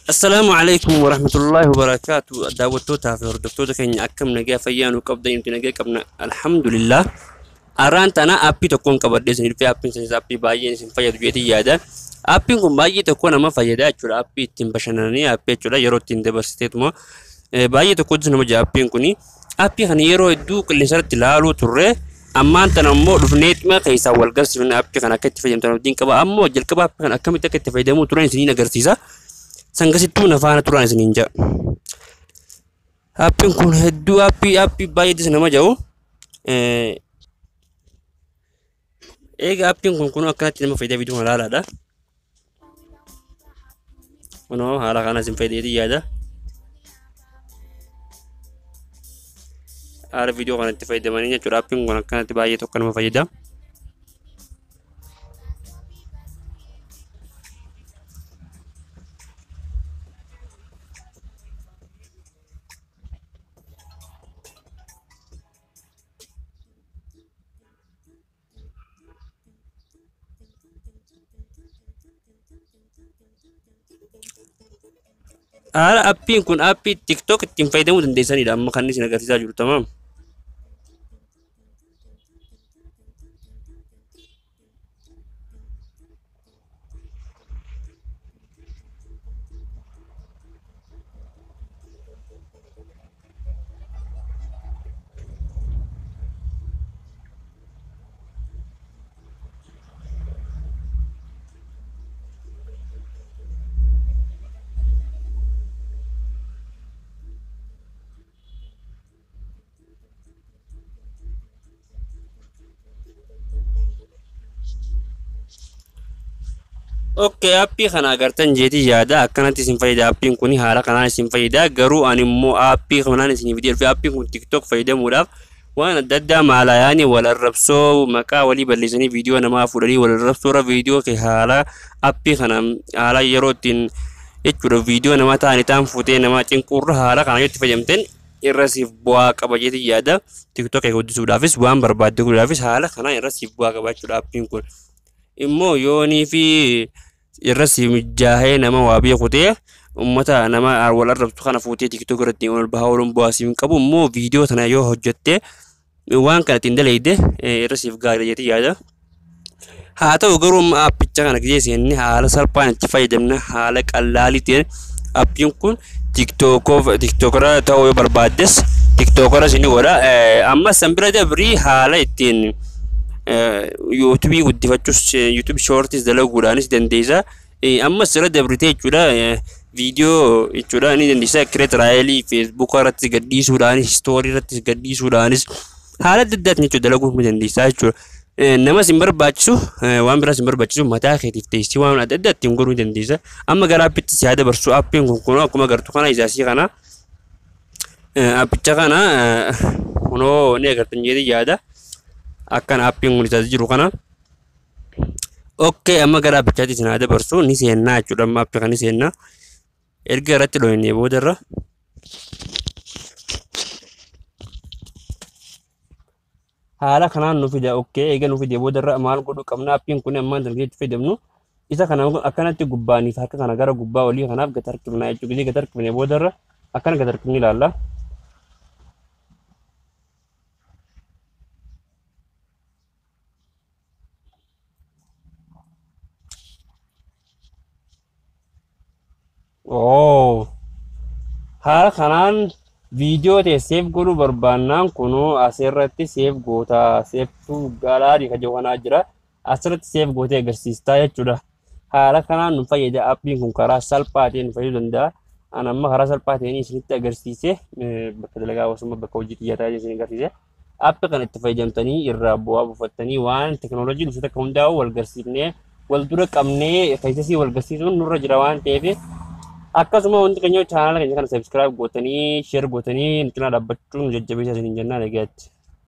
السلام عليكم ورحمة الله وبركاته. دعوتوتا في هردفتوتا كين أكم نجا فيان وقبض يمكن نجا قبنا الحمد لله. أرانت أنا أبي تكون قبض سنين في أبي سنين أبي باين سن فيا دوجتي يادا أبي كم باي تكون أما فيا شو أبي تنبشناني أبي شو يرو تندبستيت ما باي تكون سنما جا أبي كوني أبي خني يرو دو كل سنة تلالو ترى أما أنت نمو رفنيت ما كيسا والقص من أبي خنا كتف يمتى دين كبا أمو جل كبا أبي خنا كم تكتف يدمو ترى سنين أجرتيزا Sanggasitu nafana turun di ninja. Api kun hedu api bayi di sana mah jauh. Api kun kuno akan tidak memfaida video halal ada. Kuno halal karena simfaida itu ya ada. Ada video kan tidak faida maninya curah api kun akan tidak bayi itu kan memfaida. Api kun api TikTok tim faida mu dan desa ni dah makan ni sinagar sisa juru tamam. Oke, api kana agartan jadi jada akan nanti sim faida api kuni hara kana sim faida garu animu api kana nanti video fi api kun TikTok faida muraf وانا ددا مالا يعني ولا الربسو مكا ولي بلسني فيديو انا ما فوري ولا الربسو را فيديو كي حالا ابي خنا حالا يروتين يچو فيديو انا ما تاني تام فوتي انا ما تنقر حالا كان يتفجمتن الرسيف بوا قبجتي يادا تيك توك يقول سودافيس وان برباد سودافيس حالا خنا الرسيف بوا قبجتو ابي كون immoo yooni fi irrasi mijaahe nama waabii kutee ummata nama wal arrabtu kana fuutee TikTok irratti ol bahaawuun bu'aasiin qabu immoo viidiyoo tana yoo hojjette waan kana tindalayde irrasiif gaarii jeeti yaada. Haa ta'u garuu appicha kana geessanii haala salphaan itti fayyadamna haala qallaalii ta'een appiin kun TikTokera ta'uu yoo barbaaddes TikTokera isin godha amma sanbira dabrii haala ittiin YouTube guddifachus YouTube shorts dalaguudhaanis dandeessa amma sirra dabrite jechuudha video jechuudha ni dandeessa Creatorly Facebook irratti gadhiisuudhaanis story irratti gadhiisuudhaanis haala adda addaatiin jechuudha dalaguu ni dandeessa jechuudha nama sin barbaachisu waan biraa sin barbaachisu mataa keetiif teessii waan adda addaatiin godhuu ni dandeessa amma gara appitti si yaada barsu appiin kun akkuma agartu kana isaasii kana appicha kana kunoo ni agartan jedhee yaada. Akan api yang mulai jiru kana. Oke, amma gara bicara sini ada bersu ni sena cuda ma api kan ni sena. Erga rati lo ini bodara. Hala kana nu video oke, ega nu video bodara mal kudu kamna api yang kuni amma dan gitu video nu. Isa kana akan nanti gubbani fakka kana gara gubba wali kana gatar kimna itu gini gatar kimna bodara akan gatar kimni lalla. Oh, haala kanaan viidiyoo ta'e seef godhuu barbaannaan kunuu asirratti seef gootaa seeftuu galaadhi kan jedhu jira asirratti seef gootee agarsiistaa jechuudha. Haala kanaan nu fayyada appiin kun karaa salphaa ta'een nu fayyaduu danda'a. Ani amma karaa salphaa ta'een isinitti agarsiise bakka dalagaa wasuma bakka hojii xiyyataa isin agarsiise. Appii kana itti fayyadamtanii irraa bu'aa buufattanii waan teknooloojii dhufte akka hundaa'u wal garsiifnee wal dura qabnee keessasii wal garsiisuun nurra jira waan ta'eef akkasuma wanti keenya channel keenya kana subscribe gootanii share gootanii nuti na dhaabbachuun jajjabeessaa isin jennaan eegaatti.